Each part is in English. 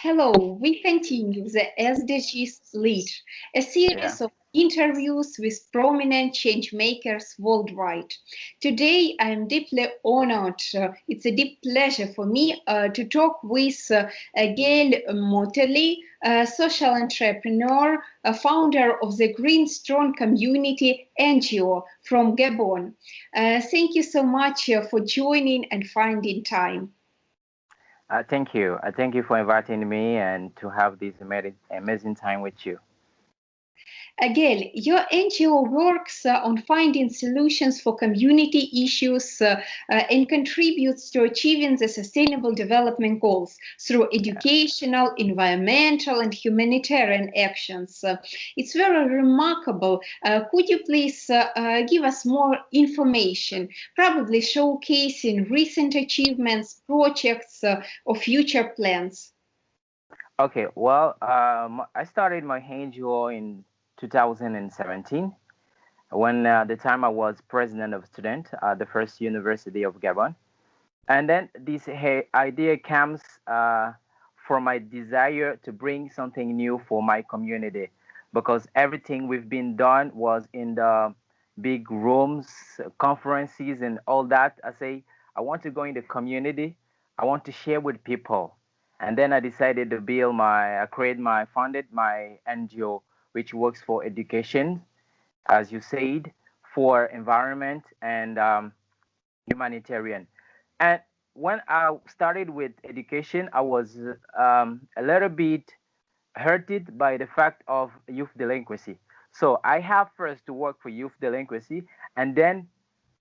Hello, we continue the SGDs Lead, a Yeah. series of interviews with prominent change makers worldwide. Today, I am deeply honored. It's a deep pleasure for me to talk with Gaël MOUTELI, a social entrepreneur, a founder of the Green Strong Community NGO from Gabon. Thank you so much for joining and finding time. Thank you. Thank you for inviting me and to have this amazing time with you. Again, your NGO works on finding solutions for community issues and contributes to achieving the Sustainable Development Goals through educational, environmental, and humanitarian actions. It's very remarkable. Could you please give us more information, probably showcasing recent achievements, projects, or future plans? Okay, well, I started my NGO in 2017 when the time I was president of student at the first university of Gabon. And then this idea comes from my desire to bring something new for my community because everything we've been done was in the big rooms, conferences, and all that. I say, I want to go in the community. I want to share with people. And then I decided to founded my NGO, which works for education, as you said, for environment and humanitarian. And when I started with education, I was a little bit hurted by the fact of youth delinquency. So I have first to work for youth delinquency and then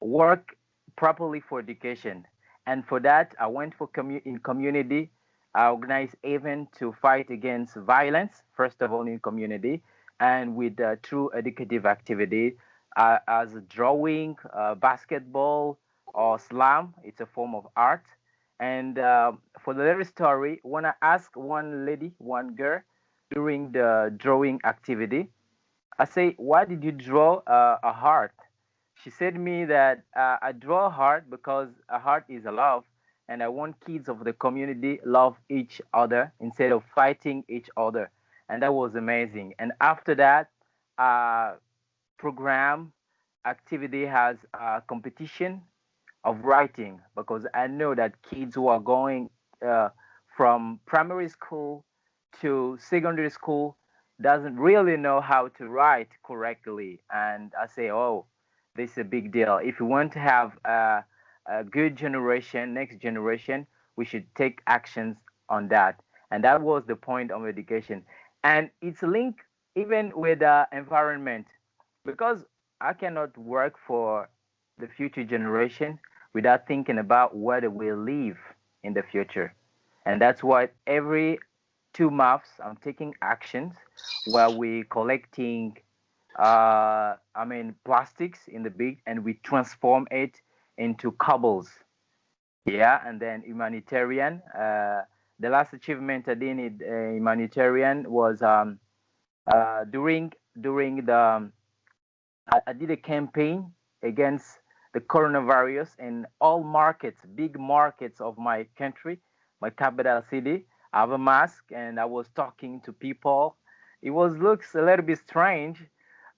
work properly for education. And for that, I went for in community. I organized events to fight against violence, first of all in community, and with true educative activity as drawing, basketball, or slam. It's a form of art. And for the little story, when I asked one lady, one girl, during the drawing activity, I say, why did you draw a heart? She said to me that I draw a heart because a heart is a love, and I want kids of the community love each other instead of fighting each other. And that was amazing. And after that, uh, program activity has a competition of writing because I know that kids who are going uh, from primary school to secondary school doesn't really know how to write correctly. And I say, oh, this is a big deal. If we want to have a good generation, next generation, we should take actions on that. And that was the point of education. And it's linked even with the environment because I cannot work for the future generation without thinking about where they will live in the future. And that's why every 2 months I'm taking actions where we collecting plastics in the big and we transform it into cobbles. Yeah, and then humanitarian. The last achievement I did in humanitarian was during the I did a campaign against the coronavirus in all markets, big markets of my country, my capital city. I have a mask and I was talking to people. It was looks a little bit strange,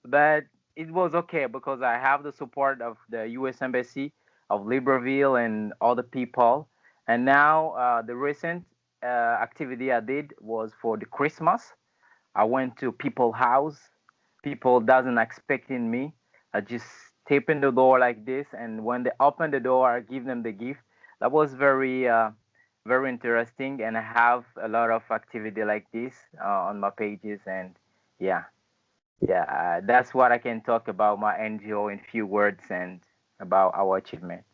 but it was okay because I have the support of the U.S. Embassy of Libreville and other people. And now the recent activity I did was for the Christmas. I went to people's house. People doesn't expecting me. I just tap in the door like this, and when they open the door, I give them the gift. That was very interesting, and I have a lot of activity like this on my pages, and yeah, that's what I can talk about my NGO in few words and about our achievement.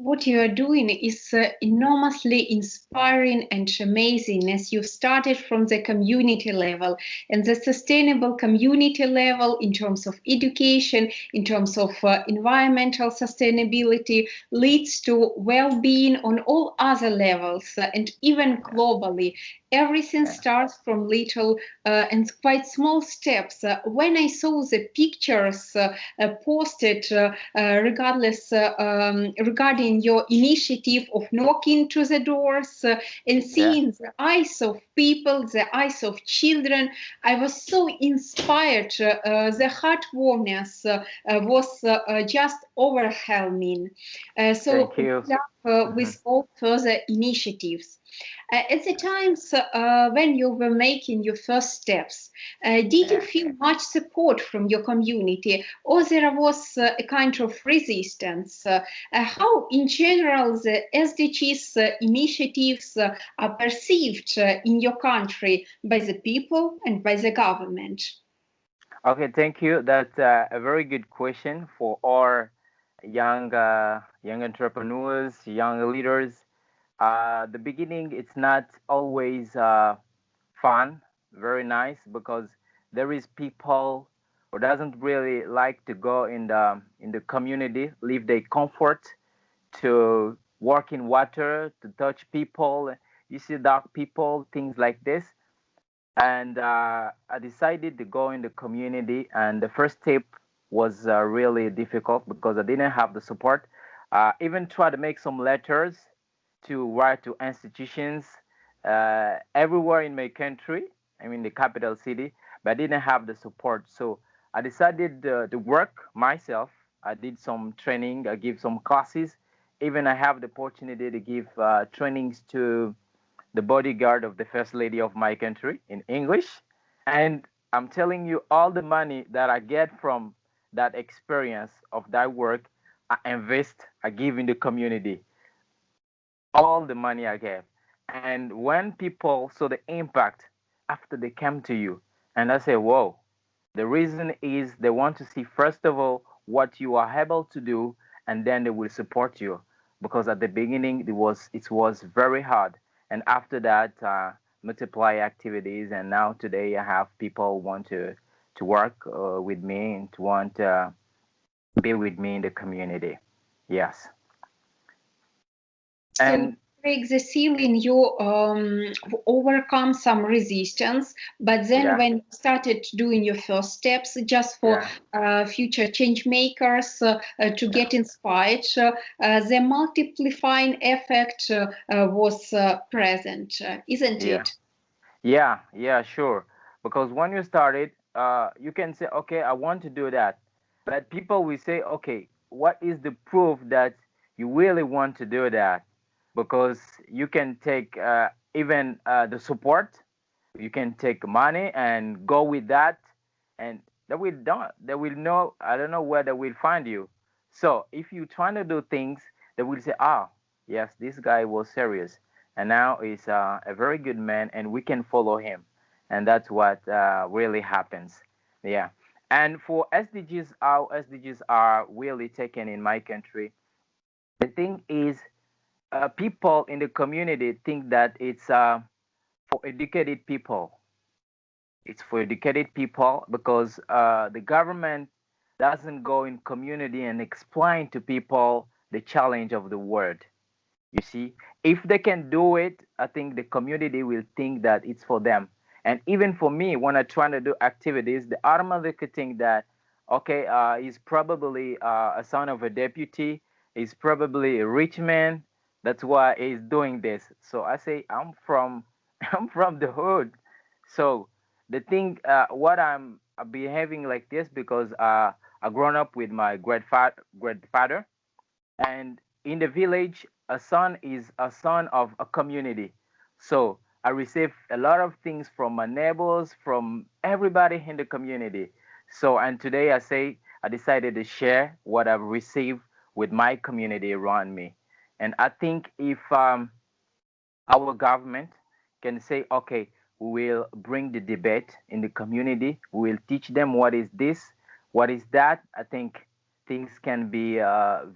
What you are doing is enormously inspiring and amazing as you've started from the community level and the sustainable community level in terms of education, in terms of environmental sustainability, leads to well-being on all other levels and even globally. Everything Yeah, starts from little and quite small steps. When I saw the pictures posted regarding trying your initiative of knocking to the doors and seeing the eyes of people, the eyes of children. I was so inspired. The heartwarmness was just overwhelming. So Thank you. good luck with all further initiatives. At the times when you were making your first steps, did you feel much support from your community, or there was a kind of resistance? How, in general, the SDGs initiatives are perceived in your country by the people and by the government? Okay, thank you. That's a very good question for our young entrepreneurs, young leaders. The beginning, it's not always fun, very nice, because there is people who doesn't really like to go in the community, leave their comfort to work in water, to touch people. You see dark people, things like this. And I decided to go in the community. And the first step was really difficult because I didn't have the support. Even tried to make some letters to write to institutions everywhere in my country. I mean, the capital city, but I didn't have the support. So I decided to work myself. I did some training. I give some classes. Even I have the opportunity to give trainings to the bodyguard of the first lady of my country in English. And I'm telling you, all the money that I get from that experience of that work, I invest, I give in the community. All the money I get. And when people saw the impact after they came to you, and I say, whoa, the reason is they want to see, first of all, what you are able to do, and then they will support you. Because at the beginning, it was very hard. And after that, multiply activities. And now today, I have people want to work with me and to want to be with me in the community. Yes. So And break the ceiling, you overcome some resistance, but then yeah, when you started doing your first steps, just for yeah, future change makers to yeah, get inspired, the multiplying effect was present, isn't yeah. it? Yeah, yeah, sure. Because when you started, you can say, okay, I want to do that. But people will say, okay, what is the proof that you really want to do that? Because you can take even the support, you can take money and go with that, and they will know. I don't know where they will find you. So if you trying to do things, they will say, ah, yes, this guy was serious, and now he's a very good man, and we can follow him, and that's what really happens. Yeah. And for SDGs, how SDGs are really taken in my country, the thing is, people in the community think that it's for educated people. It's for educated people because the government doesn't go in community and explain to people the challenge of the world. You see, if they can do it, I think the community will think that it's for them. And even for me, when I try to do activities, the automatically think that, okay, he's probably a son of a deputy, he's probably a rich man. That's why he's doing this. So I say, I'm from, I'm from the hood. So the thing, what I'm behaving like this because I grown up with my grandfather, and in the village, a son is a son of a community. So I receive a lot of things from my neighbors, from everybody in the community. So, and today I say I decided to share what I've received with my community around me. And I think if our government can say, okay, we will bring the debate in the community, we will teach them what is this, what is that. I think things can be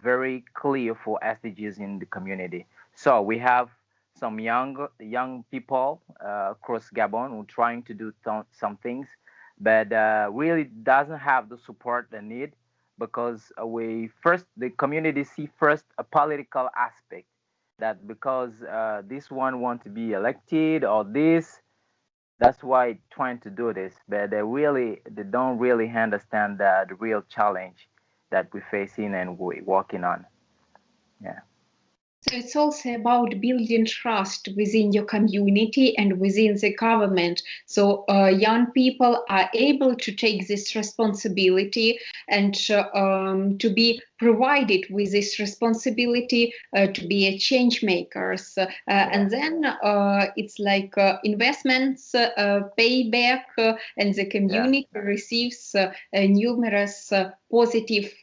very clear for SDGs in the community. So we have some young people across Gabon who are trying to do some things, but really doesn't have the support they need because we first the community see first a political aspect that because this one want to be elected or this, that's why trying to do this, but they don't really understand the real challenge that we're facing and we're working on. Yeah. So it's also about building trust within your community and within the government. So young people are able to take this responsibility and to be provided with this responsibility to be a change makers. And then it's like investments, payback, and the community receives numerous positive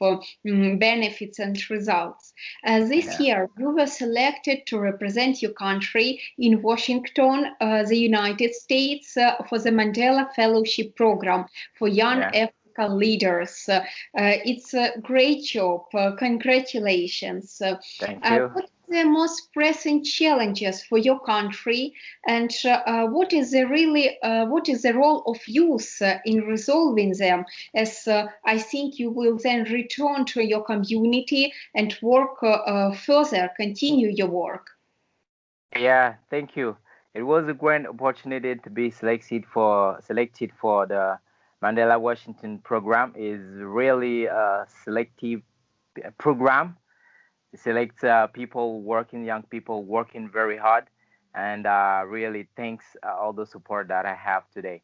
benefits and results. This year, you were selected to represent your country in Washington, the United States, for the Mandela Fellowship Program for Young African Leaders. It's a great job. Congratulations. Thank you. What are the most pressing challenges for your country, and what is the role of youth in resolving them? As I think you will then return to your community and work further, continue your work. Yeah, thank you. It was a great opportunity to be selected for the Mandela Washington program. Is really a selective program. It selects young people working very hard, and really thanks all the support that I have today.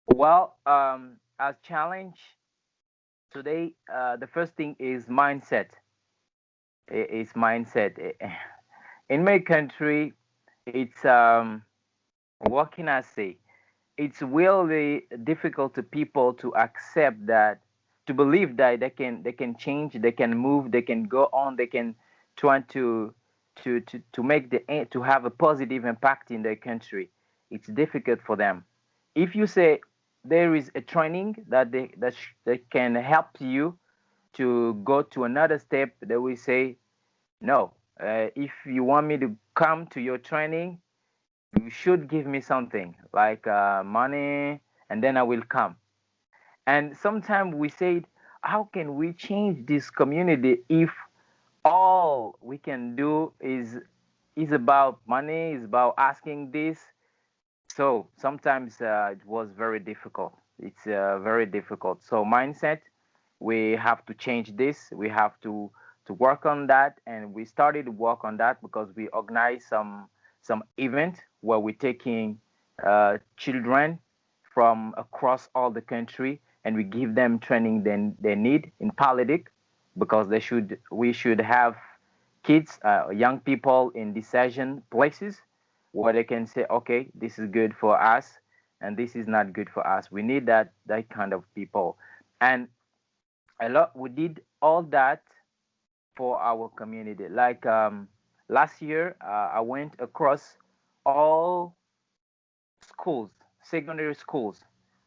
Well, as challenge today, the first thing is mindset. It's mindset. In my country, it's what can I say? It's really difficult to people to accept that, to believe that they can change, they can move, they can go on, they can try to make to have a positive impact in their country. It's difficult for them. If you say there is a training that can help you to go to another step, they will say no. If you want me to come to your training, you should give me something like money, and then I will come. And sometimes we say, how can we change this community if all we can do is about money, is about asking this? So sometimes it was very difficult. It's very difficult. So mindset, we have to change this. We have to work on that, and we started to work on that because we organized some event where we're taking children from across all the country, and we give them training they need in politics, because we should have kids, young people in decision places where they can say, okay, this is good for us and this is not good for us. We need that kind of people. And we did all that for our community. Like last year, I went across all schools, secondary schools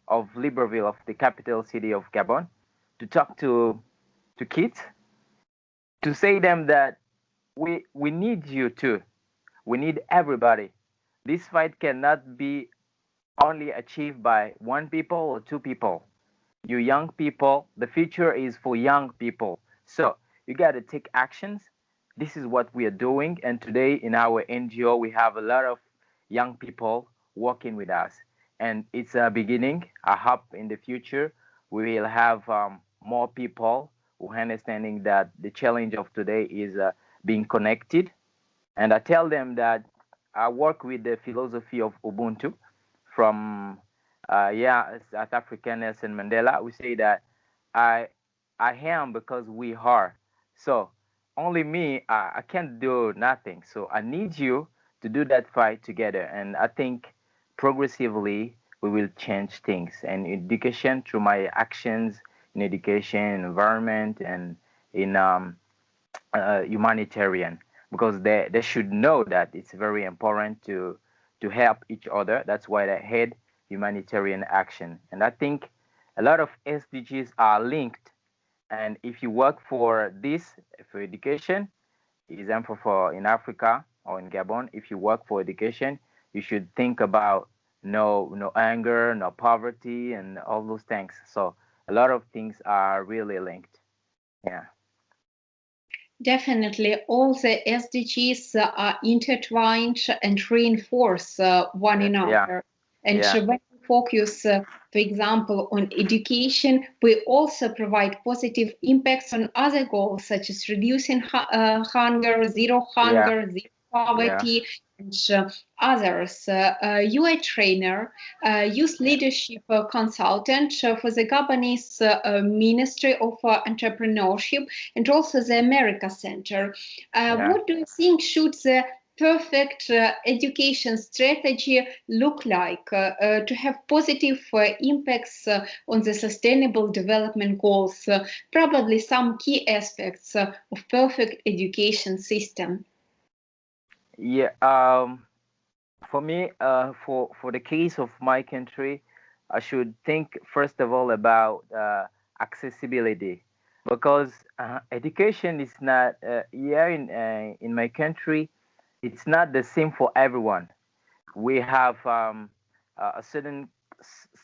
of Libreville, of the capital city of Gabon, to talk to kids, to say them that we need you too. We need everybody. This fight cannot be only achieved by one people or two people. You young people, the future is for young people. So you got to take actions. This is what we are doing. And today in our NGO, we have a lot of young people working with us. And it's a beginning. I hope in the future we will have more people who are understanding that the challenge of today is being connected. And I tell them that I work with the philosophy of Ubuntu from South African Nelson Mandela. We say that I I am because we are. So only me, I can't do nothing. So I need you to do that fight together. And I think progressively we will change things. And education, through my actions in education, environment, and in humanitarian, because they should know that it's very important to help each other. That's why I had humanitarian action. And I think a lot of SDGs are linked. And if you work for this, for education, example for in Africa or in Gabon, if you work for education, you should think about no anger, no poverty, and all those things. So a lot of things are really linked. Yeah. Definitely, all the SDGs are intertwined and reinforce one Yeah. another. And Yeah. when you focus, for example, on education, we also provide positive impacts on other goals, such as reducing hunger, zero poverty, and others. You are a trainer, youth leadership consultant for the Gabonese Ministry of Entrepreneurship and also the America Center. What do you think should the perfect education strategy look like to have positive impacts on the sustainable development goals? Probably some key aspects of perfect education system. Yeah, for me, for the case of my country, I should think first of all about accessibility, because education is not here in my country. It's not the same for everyone. We have a certain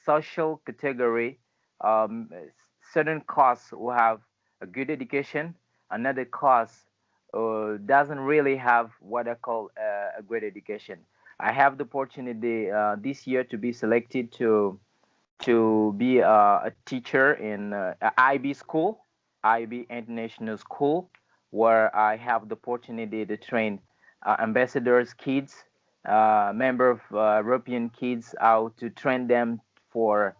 social category, certain class who have a good education, another class doesn't really have what I call a great education. I have the opportunity this year to be selected to be a teacher in IB school, IB International School, where I have the opportunity to train ambassadors, kids, member of European kids, how to train them to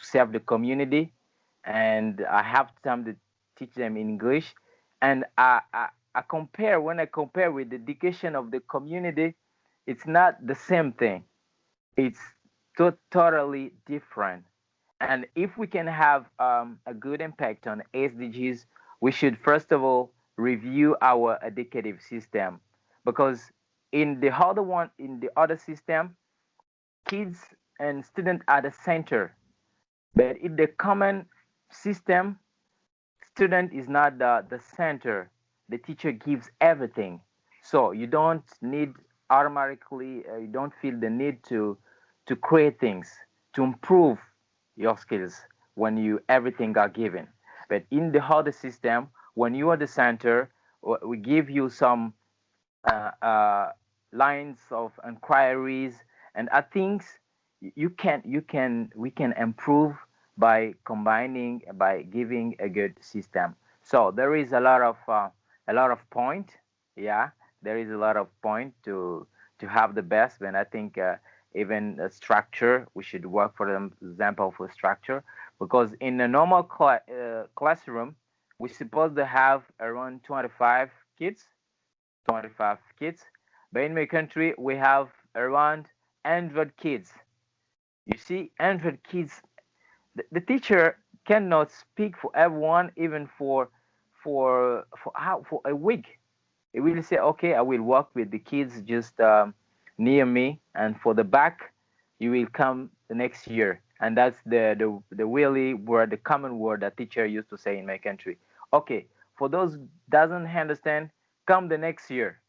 serve the community, and I have time to teach them in English. And I compare when I compare with the education of the community, it's not the same thing. It's totally different. And if we can have a good impact on SDGs, we should first of all review our educative system, because in the other system, kids and students are the center. But in the common system, student is not the center. The teacher gives everything. So you don't need automatically, you don't feel the need to create things, to improve your skills when you everything are given. But in the other system, when you are the center, we give you some uh, uh, lines of inquiries, and I think we can improve by combining, by giving a good system. So there is a lot of point. Yeah, there is a lot of point to have the best. And I think even a structure, we should work for them example for structure, because in a normal classroom we're supposed to have around kids 25 kids, but in my country we have around 100 kids. You see, 100 kids. The teacher cannot speak for everyone, even for a week. He will say, "Okay, I will work with the kids just near me, and for the back, you will come the next year." And that's the really word, the common word that teacher used to say in my country. Okay, for those doesn't understand, come the next year,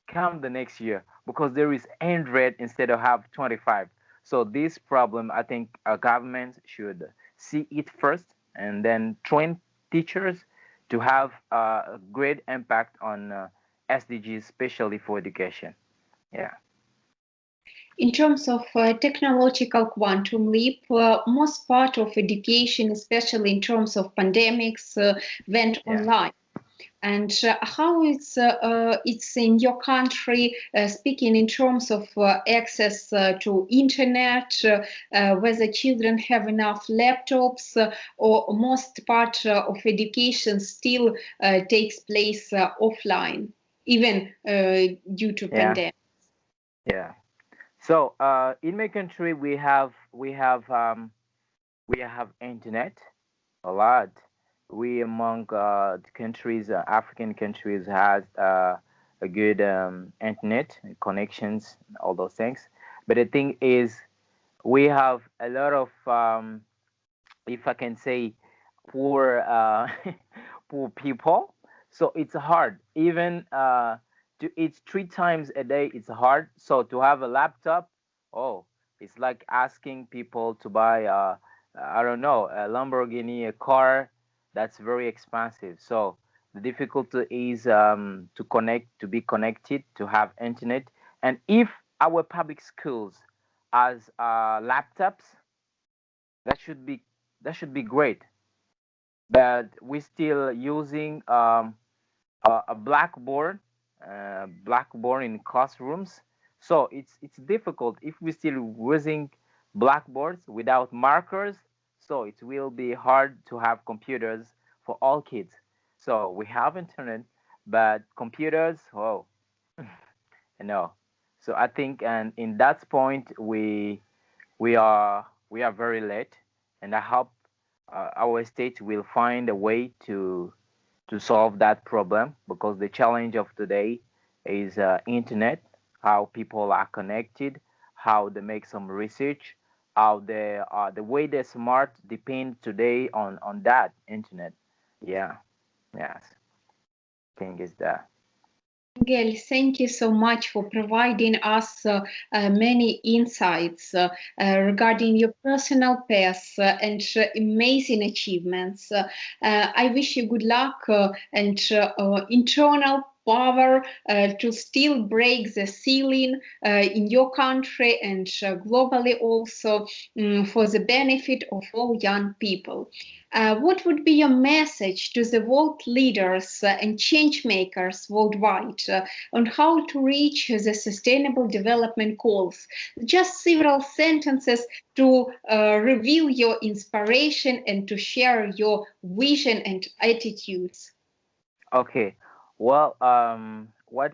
come the next year, because there is 100 instead of have 25. So this problem, I think our government should see it first and then train teachers to have a great impact on SDGs, especially for education. Yeah. In terms of technological quantum leap, most part of education, especially in terms of pandemics, went online. And how it's in your country, speaking in terms of access to internet, whether children have enough laptops, or most part of education still takes place offline, even due to pandemic. Yeah. So in my country, we have internet a lot. We among the countries, African countries, has a good internet connections, all those things. But the thing is, we have a lot of, if I can say, poor poor people. So it's hard. Even to eat 3 times a day, it's hard. So to have a laptop, oh, it's like asking people to buy I don't know, a Lamborghini, a car that's very expensive. So the difficulty is to connect, to be connected, to have internet. And if our public schools as laptops, that should be great. But we're still using a blackboard in classrooms. So it's difficult if we're still using blackboards without markers. So it will be hard to have computers for all kids. So we have internet, but computers, oh, no. So I think, and in that point, we are very late, and I hope our state will find a way to solve that problem, because the challenge of today is internet, how people are connected, how they make some research, how they the way they're smart depend today on that internet. Yeah, yes, thing is that. Gail, thank you so much for providing us many insights regarding your personal path and amazing achievements. I wish you good luck and internal power to still break the ceiling in your country and globally also, for the benefit of all young people. What would be your message to the world leaders and change makers worldwide on how to reach the Sustainable Development Goals? Just several sentences to reveal your inspiration and to share your vision and attitudes. Okay, well, what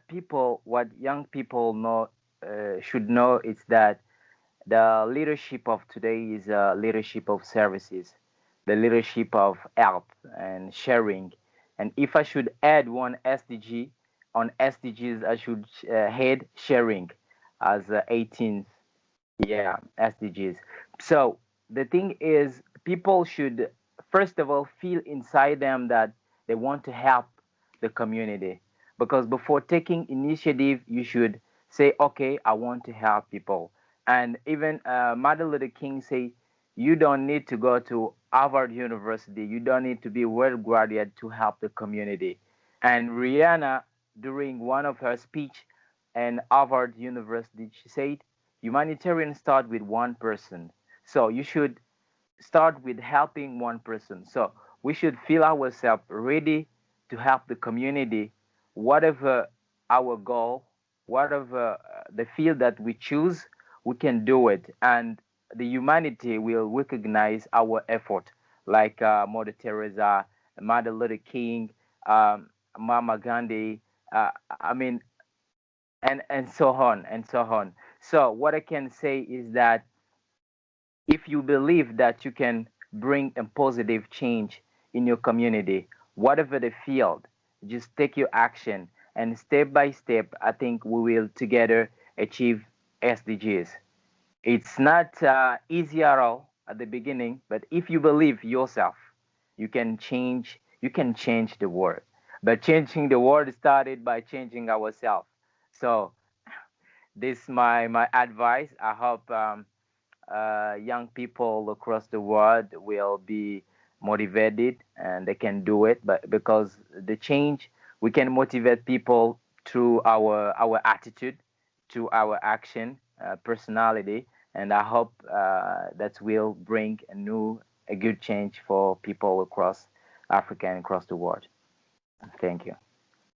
young people should know is that the leadership of today is a leadership of services, the leadership of help and sharing. And if I should add one SDG on SDGs, I should add sharing as 18th, yeah, SDGs. So the thing is, people should first of all feel inside them that they want to help the community. Because before taking initiative, you should say, okay, I want to help people. And even Martin Luther King say, you don't need to go to Harvard University. You don't need to be well graduate to help the community. And Rihanna, during one of her speech in Harvard University, she said, humanitarian start with one person. So you should start with helping one person. So we should feel ourselves ready to help the community, whatever our goal, whatever the field that we choose, we can do it. And the humanity will recognize our effort, like Mother Teresa, Martin Luther King, Mama Gandhi. I mean, and so on and so on. So what I can say is that if you believe that you can bring a positive change in your community, whatever the field, just take your action, and step by step, I think we will together achieve SDGs. It's not easy at all at the beginning, but if you believe yourself, you can change the world. But changing the world started by changing ourselves. So this is my advice. I hope young people across the world will be motivated and they can do it. But because the change, we can motivate people through our attitude, to our action, personality, and I hope that will bring a good change for people across Africa and across the world. Thank you.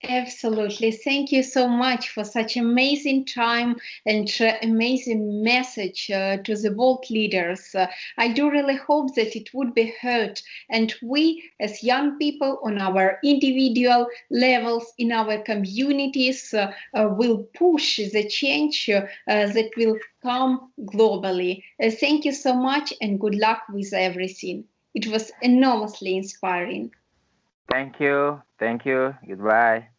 Absolutely. Thank you so much for such amazing time and amazing message to the world leaders. I do really hope that it would be heard, and we as young people on our individual levels in our communities will push the change that will come globally. Thank you so much and good luck with everything. It was enormously inspiring. Thank you. Thank you. Goodbye.